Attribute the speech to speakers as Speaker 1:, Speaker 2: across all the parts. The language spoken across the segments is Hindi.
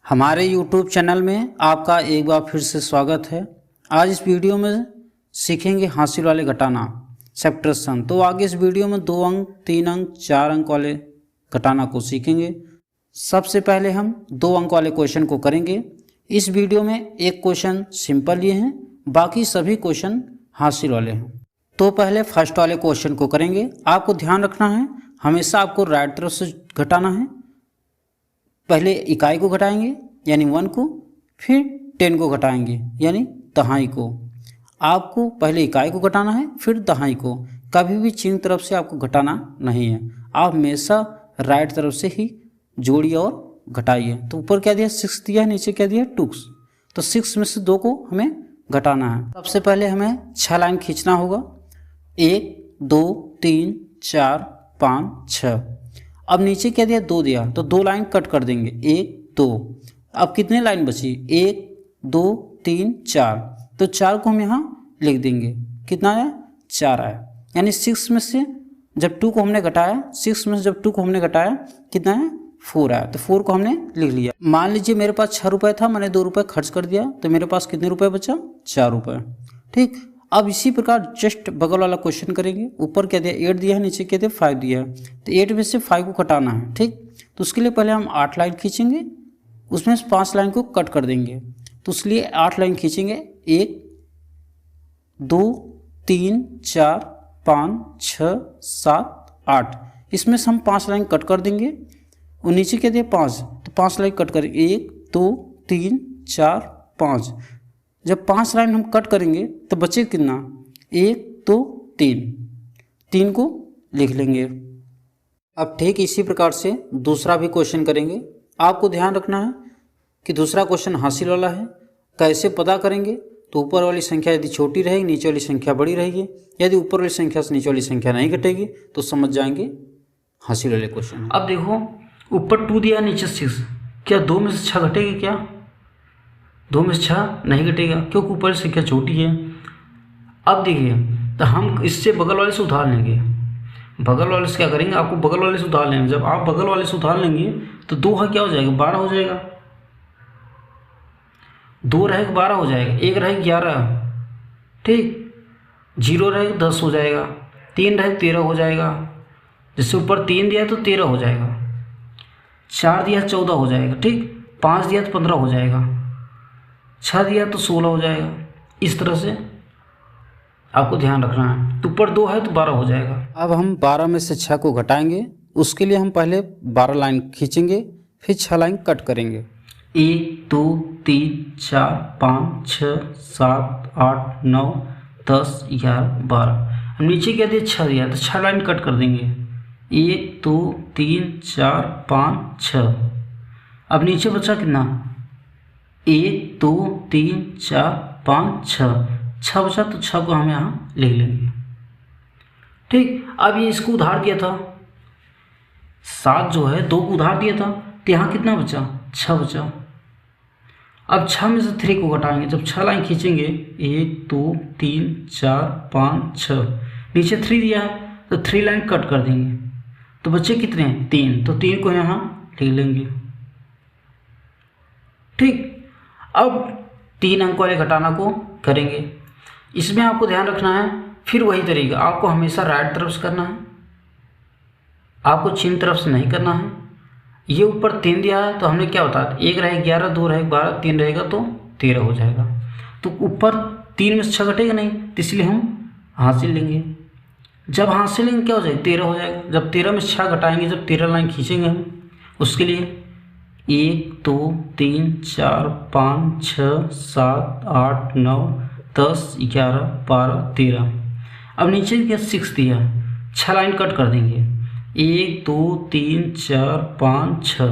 Speaker 1: हमारे YouTube चैनल में आपका एक बार फिर से स्वागत है। आज इस वीडियो में सीखेंगे हासिल वाले घटाना सब्ट्रैक्शन। तो आगे इस वीडियो में 2 अंक, 3 अंक, 4 अंक वाले घटाना को सीखेंगे। सबसे पहले हम 2 अंक वाले क्वेश्चन को करेंगे। इस वीडियो में एक क्वेश्चन सिंपल ये हैं, बाकी सभी क्वेश्चन हासिल वाले हैं। तो पहले फर्स्ट वाले क्वेश्चन को करेंगे। आपको ध्यान रखना है, हमेशा आपको राइट तरफ से घटाना है। पहले इकाई को घटाएंगे यानी 1 को, फिर 10 को घटाएंगे यानी दहाई को। आपको पहले इकाई को घटाना है फिर दहाई को। कभी भी चिन्ह तरफ से आपको घटाना नहीं है। आप हमेशा राइट तरफ से ही जोड़िए और घटाइए। तो ऊपर क्या दिया 6 दिया है, नीचे क्या दिया 2। तो 6 में से 2 को हमें घटाना है। सबसे पहले हमें 6 लाइन खींचना होगा। 1 2 3 4 5 6। अब नीचे क्या दिया 2 दिया, तो 2 लाइन कट कर देंगे 1 2। अब कितने लाइन बची 1 2 3 4। तो 4 को हम यहाँ लिख देंगे। कितना आया 4 आया। यानी 6 में से जब 2 को हमने घटाया, 6 में से जब 2 को हमने घटाया कितना है 4 आया। तो 4 को हमने लिख लिया। मान लीजिए मेरे पास 6 रुपये था, मैंने 2 रुपये खर्च कर दिया, तो मेरे पास कितने रुपये बचा 4 रुपये। ठीक। अब इसी प्रकार जस्ट बगल वाला क्वेश्चन करेंगे। ऊपर क्या दिया 8 दिया है, नीचे क्या दिया 5 दिया है। तो 8 में से 5 को घटाना है। ठीक। तो उसके लिए पहले हम 8 लाइन खींचेंगे, उसमें से 5 लाइन को कट कर देंगे। तो उसके लिए 8 लाइन खींचेंगे। 1 2 3 4 5 6 7 8। इसमें से हम 5 लाइन कट कर देंगे और नीचे क्या दिया 5, तो 5 लाइन कट करेंगे। 1 2 3 4 5। जब 5 लाइन हम कट करेंगे तो बचे कितना 1 2 3 को लिख लेंगे। अब ठीक इसी प्रकार से दूसरा भी क्वेश्चन करेंगे। आपको ध्यान रखना है कि दूसरा क्वेश्चन हासिल वाला है। कैसे पता करेंगे, तो ऊपर वाली संख्या यदि छोटी रहेगी नीचे वाली संख्या बड़ी रहेगी। यदि ऊपर वाली संख्या से नीचे वाली संख्या नहीं घटेगी तो समझ जाएंगे हासिल वाले क्वेश्चन। अब देखो ऊपर 2 दिया नीचे 6, क्या 2 में से 6 घटेगी? क्या 2 में से 6 नहीं घटेगा क्योंकि ऊपर संख्या छोटी है। अब देखिए तो हम इससे बगल वाले से उधार लेंगे। बगल वाले से क्या करेंगे, आपको बगल वाले से उधार लेंगे। जब आप बगल वाले से उधार लेंगे तो 2 का क्या हो जाएगा 12 हो जाएगा। 2 रहेगा 12 हो जाएगा। 1 रहेगा 11। ठीक। 0 रहेगा 10 हो जाएगा। 3 रहेगा 13 हो जाएगा। जिससे ऊपर 3 दिया तो 13 हो जाएगा। 4 दिया 14 हो जाएगा। ठीक। 5 दिया तो 15 हो जाएगा। 6 दिया तो 16 हो जाएगा। इस तरह से आपको ध्यान रखना है। तो ऊपर 2 है तो 12 हो जाएगा। अब हम 12 में से 6 को घटाएंगे। उसके लिए हम पहले 12 लाइन खींचेंगे, फिर 6 लाइन कट करेंगे। 1 2 3 4 5 6 7 8 9 10 11 12। नीचे क्या दिया 6 दिया, तो 6 लाइन कट कर देंगे। 1 2 3 4 5 6। अब नीचे बचा कितना 1 2 3 4 5 6 बचा, तो 6 को हम यहाँ लिख लेंगे। ठीक। अब ये इसको उधार दिया था 7 जो है 2 को उधार दिया था, तो यहाँ कितना बचा 6 बचा। अब 6 में से 3 को घटाएंगे। जब 6 लाइन खींचेंगे 1 2 3 4 5 6, नीचे 3 दिया है तो 3 लाइन कट कर देंगे। तो बच्चे कितने हैं 3, तो 3 को यहाँ लिख लेंगे। ठीक। अब 3 अंक वाले घटाना को करेंगे। इसमें आपको ध्यान रखना है, फिर वही तरीका, आपको हमेशा राइट तरफ से करना है, आपको चिन्ह तरफ से नहीं करना है। ये ऊपर 3 दिया है तो हमने क्या बताया 1 रहेगा 11, 2 रहेगा 12, 3 रहेगा तो 13 हो जाएगा। तो ऊपर 3 में से 6 घटेगा नहीं, तो इसलिए हम हासिल लेंगे। जब हासिल लेंगे क्या हो जाएगा 13 हो जाएगा। जब 13 में 6 घटाएंगे, जब 13 लाइन खींचेंगे हम, उसके लिए 1 2 3 4 5 6 7 8 9 10 11 12 13। अब नीचे क्या 6 दिया, 6 लाइन कट कर देंगे। 1 2 3 4 5 6।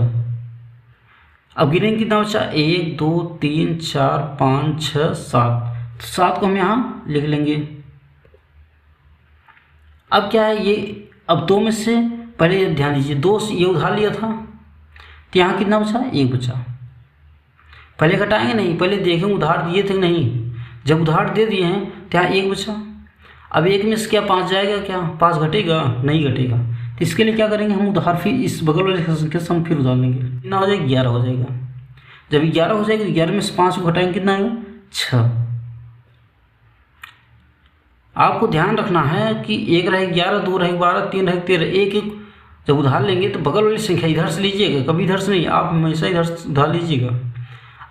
Speaker 1: अब गिनेंगे कितना बचा 1 2 3 4 5 6 7। तो 7 को हम यहाँ लिख लेंगे। अब क्या है ये, अब 2 में से पहले ध्यान दीजिए 2 ये उधार लिया था, तो यहाँ कितना बचा 1 बचा। पहले घटाएंगे नहीं, पहले देखेंगे उधार दिए थे नहीं। जब उधार दे दिए हैं तो यहाँ 1 बचा। अब 1 में से क्या 5 जाएगा, क्या 5 घटेगा नहीं घटेगा। तो इसके लिए क्या करेंगे हम उधार फिर इस बगल वाले संख्या से हम फिर उधार लेंगे। कितना हो जाएगा 11 हो जाएगा। जब 11 हो जाएगी तो 11 में से 5 को घटाएंगे कितना आएगा 6। आपको ध्यान रखना है कि एक रहे 11, दो रहे 12, तीन रहे 13, एक एक जब उधार लेंगे तो बगल वाली संख्या इधर से लीजिएगा, कभी इधर से नहीं, आप हमेशा इधर से उधार लीजिएगा।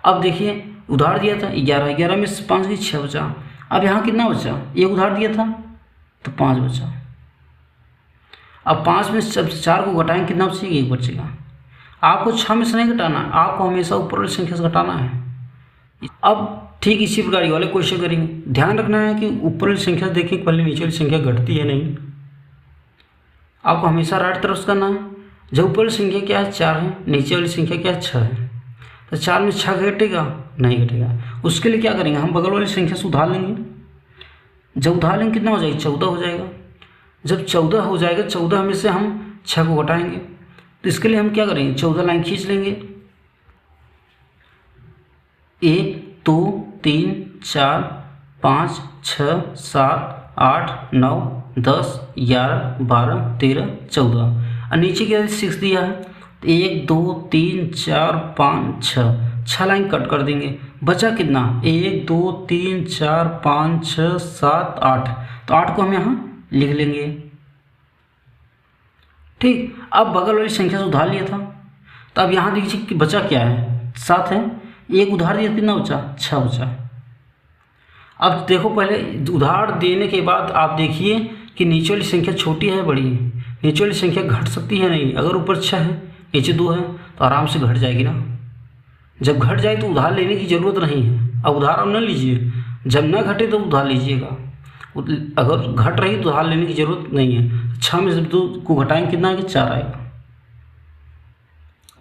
Speaker 1: अब देखिए उधार दिया था 11, 11 में से 5 की 6 बचा। अब यहाँ कितना बचा, एक उधार दिया था तो 5 बचा। अब 5 में से 4 को घटाएंगे कितना बचेगा, 1 बचेगा। आपको 6 में से नहीं घटाना, आपको हमेशा ऊपर वाली संख्या से घटाना है। अब ठीक इसी प्रकार ये वाले क्वेश्चन करेंगे। ध्यान रखना है कि ऊपर वाली संख्या से देखिए पहले नीचे वाली संख्या घटती है नहीं, आपको हमेशा राइट तरफ से करना है। जब ऊपर वाली संख्या क्या है 4 है, नीचे वाली संख्या क्या है 6 है, तो 4 में 6 घटेगा नहीं घटेगा। उसके लिए क्या करेंगे, हम बगल वाली संख्या से उधार लेंगे। जब उधार लेंगे कितना हो जाएगा, 14 हो जाएगा। जब 14 हो जाएगा, 14 में से हम 6 को घटाएंगे, तो इसके लिए हम क्या करेंगे, 14 लाइन खींच लेंगे। 1 2 3 4 5 6 7 8 9 10 11 12 13 14 और नीचे क्या 6 दिया है, 1 2 3 4 5 6 लाइन कट कर देंगे। बचा कितना, 1 2 3 4 5 6 7 8, तो 8 को हम यहाँ लिख लेंगे। ठीक, अब बगल वाली संख्या से उधार लिया था, तो अब यहाँ देखिए कि बचा क्या है, 7 है। एक उधार दिया कितना बचा, 6 बचा। अब देखो पहले उधार देने के बाद आप देखिए कि नीचे वाली संख्या छोटी है बड़ी है, नीचे वाली संख्या घट सकती है नहीं। अगर ऊपर 6 है नीचे 2 है तो आराम से घट जाएगी ना। जब घट जाए तो उधार लेने की ज़रूरत नहीं है। अब उधार आप न लीजिए, जब ना घटे तो उधार लीजिएगा। अगर घट रही तो उधार लेने की ज़रूरत नहीं है। 6 में से 2 को घटाएंगे कितना आएगा, 4 आएगा।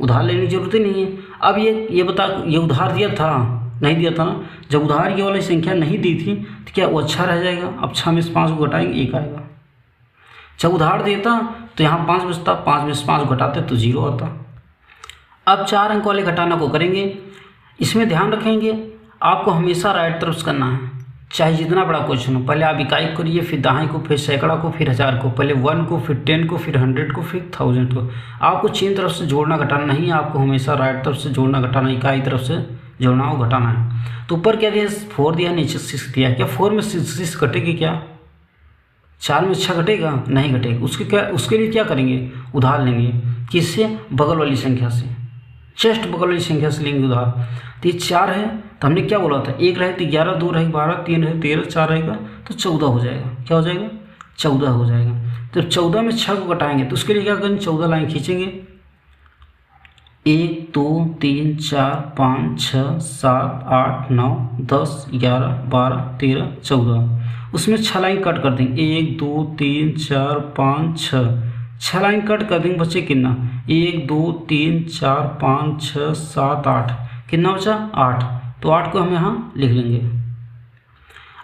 Speaker 1: उधार लेने की जरूरत ही नहीं है। अब ये बता, ये उधार दिया था नहीं दिया था ना, जब उधार ये वाली संख्या नहीं दी थी तो क्या वो अच्छा रह जाएगा। अब 6 में से 5 को घटाएंगे 1 आएगा। जब उधार देता तो यहाँ 5 बचता, 5 में से 5 को घटाते तो 0 आता। अब 4 अंक वाले घटाना को करेंगे। इसमें ध्यान रखेंगे आपको हमेशा राइट तरफ से करना है, चाहे जितना बड़ा क्वेश्चन हो। पहले आप इकाई को करिए, फिर दहाई को, फिर सैकड़ा को, फिर हज़ार को, पहले 1 को, फिर 10 को, फिर 100 को, फिर 1000 को। आपको चीन तरफ से जोड़ना घटाना नहीं है, आपको हमेशा राइट तरफ से जोड़ना घटाना, इकाई तरफ से जोड़ना हो घटाना है। तो ऊपर क्या दिया, 4 दिया, नीचे 6 दिया। क्या 4 में 6 घटेगी, क्या 4 में 6 घटेगा नहीं घटेगा। उसके लिए क्या करेंगे, उधार लेंगे। किससे, बगल वाली संख्या से, जस्ट बगल वाली संख्या से लेंगे उधार। तो ये 4 है तो हमने क्या बोला था, 1 रहे तो 11, 2 रहे 12, 3 रहे 13, 4 रहेगा तो 14 हो जाएगा। क्या हो जाएगा, 14 हो जाएगा। तो 14 में 6 को घटाएंगे तो उसके लिए क्या करेंगे, 14 लाइन खींचेंगे। 1 2 3 4 5 6 7 8 9 10 11 12 13 14, उसमें 6 लाइन कट कर देंगे। 1 2 3 4 5 6 लाइन कट कर देंगे। बच्चे कितना, 1 2 3 4 5 6 7 8, कितना बचा 8। तो 8 को हम यहाँ लिख लेंगे।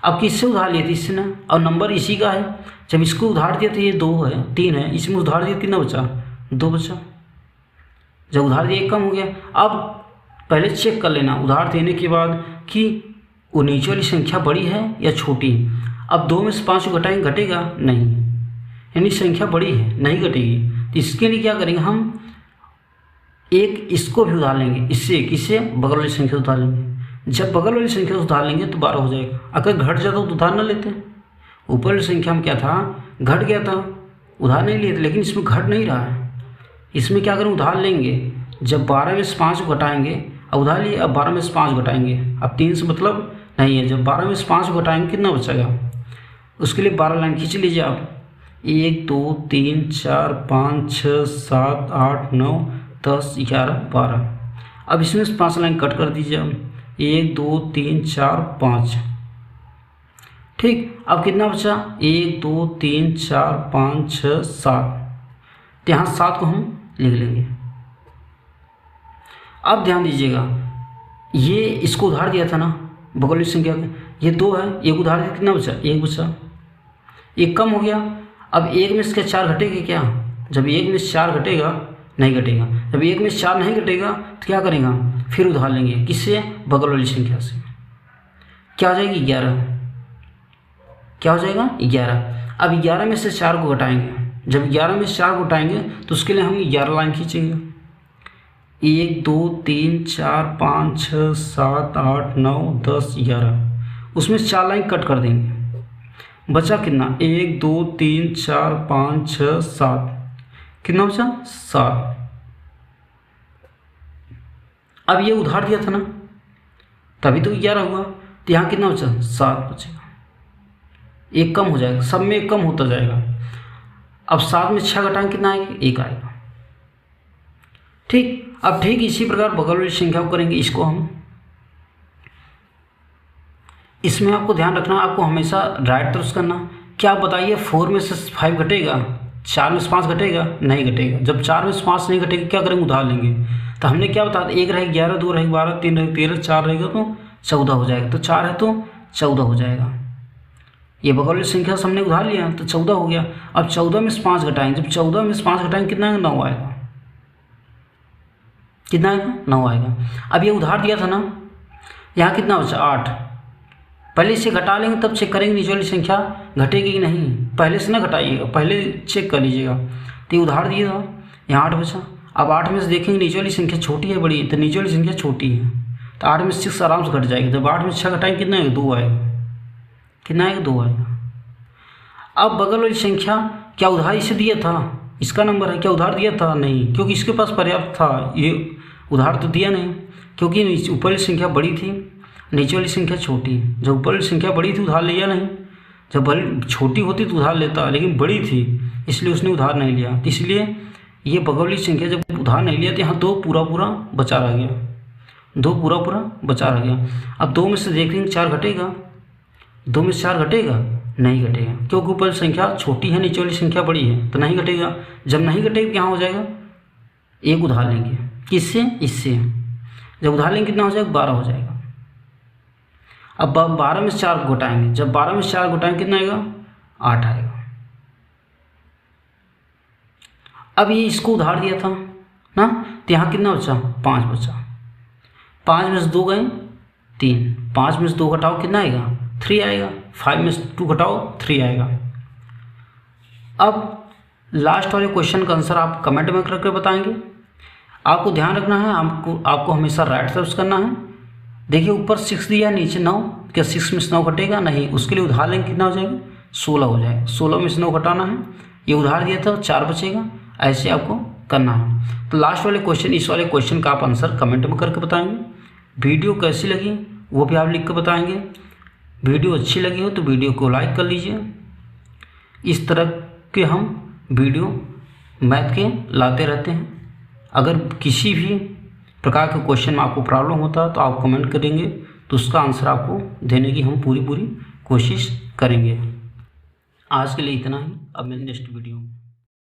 Speaker 1: अब किससे उधार लिए थे, इससे ना, और नंबर इसी का है। जब इसको उधार दिया तो ये 2 है 3 है, इसमें उधार दिया कितना बचा, 2 बचा। जब उधार दिया 1 कम हो गया। अब पहले चेक कर लेना उधार देने के बाद कि वो नीचे वाली संख्या बड़ी है या छोटी है। अब 2 में से 5 को घटाएंगे, घटेगा नहीं, यानी संख्या बड़ी है नहीं घटेगी। तो इसके लिए क्या करेंगे, हम एक इसको भी उधार लेंगे, इससे किससे, बगल वाली संख्या से उधार लेंगे। जब बगल वाली संख्या से उधार लेंगे तो 12 हो जाएगा। अगर घट जाता तो उधार न लेते। ऊपर वाली संख्या में क्या था, घट गया था, उधार नहीं लिए थे, लेकिन इसमें घट नहीं रहा है। इसमें क्या करें, उधार लेंगे। जब 12 में से 5 को घटाएंगे, अब उधार लिए, अब 12 में से 5 घटाएंगे, अब 3 से मतलब नहीं है। जब 12 में से 5 को घटाएंगे कितना बचेगा, उसके लिए 12 लाइन खींच लीजिए आप। 1 2 3 4 5 6 7 8 9 10 11 12। अब इसमें से 5 लाइन कट कर दीजिए आप। 1 2 3 4 5, ठीक। अब कितना बचा, 1 2 3 4 5 6 7, तो यहाँ 7 को हम लिख लेंगे। अब ध्यान दीजिएगा, ये इसको उधार दिया था ना बगल वाली संख्या का, ये 2 है, एक उधार दिया, कितना बचा, 1 बचा। 1 कम हो गया। अब 1 में से 4 घटेगा क्या, जब 1 में से 4 घटेगा नहीं घटेगा। जब 1 में से 4 नहीं घटेगा तो क्या करेगा, फिर उधार लेंगे। किससे, बगल वाली संख्या से। क्या हो जाएगी, 11। क्या हो जाएगा, 11। अब 11 में से 4 को घटाएंगे। जब 11 में से 4 को घटाएंगे तो उसके लिए हम 11 लाइन खींचेंगे। 1 2 3 4 5 6 7 8 9 10 11, उसमें 4 लाइन कट कर देंगे। बचा कितना? 1 2 3 4 5 6 7, कितना बचा? 7। अब ये उधार दिया था ना, तभी तो 11 हुआ, तो यहाँ कितना बचा? 7 बचेगा। एक कम हो जाएगा, सब में एक कम होता जाएगा। अब 7 में 6 घटाएंगे, कितना आएगा? 1 आएगा। ठीक, अब ठीक इसी प्रकार बगल वाली संख्या को करेंगे। इसको हम, इसमें आपको ध्यान रखना, आपको हमेशा राइट तरफ करना। क्या आप बताइए, 4 में से 5 घटेगा? 4 में से 5 घटेगा? नहीं घटेगा। जब 4 में से 5 नहीं घटेगा, क्या करेंगे? उधार लेंगे। तो हमने क्या बताया? 1 रहेगा 11, 2 रहेगा 12, 3 रहेगा 13, 4 रहेगा तो 14 हो जाएगा। तो 4 है तो 14 हो जाएगा। ये बगल वाली संख्या से हमने उधार लिया तो 14 हो गया। अब 14 में से 5 घटाएंगे। जब 14 में से 5 घटाएंगे, कितना आएगा? 9 आएगा। कितना आएगा? 9 आएगा। अब ये उधार दिया था ना, यहाँ कितना बचा? 8। पहले इसे घटा लेंगे, तब चेक करेंगे नीचे वाली संख्या घटेगी कि नहीं। पहले से ना घटाइएगा, पहले चेक कर लीजिएगा। तो ये उधार दिया था, यहाँ 8 बचा। अब 8 में से देखेंगे नीचे वाली संख्या छोटी है बड़ी है, तो नीचे वाली संख्या छोटी है, तो 8 में से 6 आराम से घट जाएगी। जब 8 में 6 घटाएंगे, कितना आएगा? 2 आएगा। कितना आएगा? 2 आएगा। अब बगल वाली संख्या, क्या उधार इसे दिया था? इसका नंबर है, क्या उधार दिया था? नहीं, क्योंकि इसके पास पर्याप्त था। ये उधार तो दिया नहीं, क्योंकि ऊपर वाली संख्या बड़ी थी, नीचे वाली संख्या छोटी है। जब ऊपर वाली संख्या बड़ी थी, उधार लिया नहीं। जब बड़ी छोटी होती तो उधार लेता, लेकिन बड़ी थी इसलिए उसने उधार नहीं लिया। तो इसलिए ये बगल वाली संख्या जब उधार नहीं लिया, तो यहाँ 2 पूरा पूरा बचा रह गया। 2 पूरा पूरा बचा रह गया। अब 2 में से देखेंगे 4 घटेगा? 2 में से 4 घटेगा? नहीं घटेगा, क्योंकि ऊपर संख्या छोटी है, नीचे वाली संख्या बड़ी है, तो नहीं घटेगा। जब नहीं घटेगा, यहाँ हो जाएगा 1 उधार लेंगे। किससे? इससे। जब उधार लेंगे, कितना हो जाएगा? 12 हो जाएगा। अब 12 में से 4 घटाएंगे। जब 12 में से 4 घटाएंगे, कितना आएगा? 8 आएगा। अब ये इसको उधार दिया था ना, तो यहाँ कितना बचा? 5 बचा। 5 में से 2 गए 3, 5 में से 2 घटाओ, कितना आएगा? 3 आएगा। 5 में से 2 घटाओ, 3 आएगा। अब लास्ट वाले क्वेश्चन का आंसर आप कमेंट में करके बताएंगे। आपको ध्यान रखना है, आपको हमेशा राइट तरफ करना है। देखिए, ऊपर 6 दिया, नीचे 9, क्या 6 में से 9 घटेगा? नहीं। उसके लिए उधार लेंगे, कितना हो जाएगा? 16 हो जाएगा। 16 में से 9 घटाना है। ये उधार दिया था, 4 बचेगा। ऐसे आपको करना है। तो लास्ट वाले क्वेश्चन, इस वाले क्वेश्चन का आप आंसर कमेंट में करके बताएंगे। वीडियो कैसी लगी वो भी आप लिख कर बताएंगे। वीडियो अच्छी लगी हो तो वीडियो को लाइक कर लीजिए। इस तरह के हम वीडियो मैथ के लाते रहते हैं। अगर किसी भी प्रकार के क्वेश्चन में आपको प्रॉब्लम होता है तो आप कमेंट करेंगे, तो उसका आंसर आपको देने की हम पूरी कोशिश करेंगे। आज के लिए इतना ही। अब मिलेंगे नेक्स्ट वीडियो में।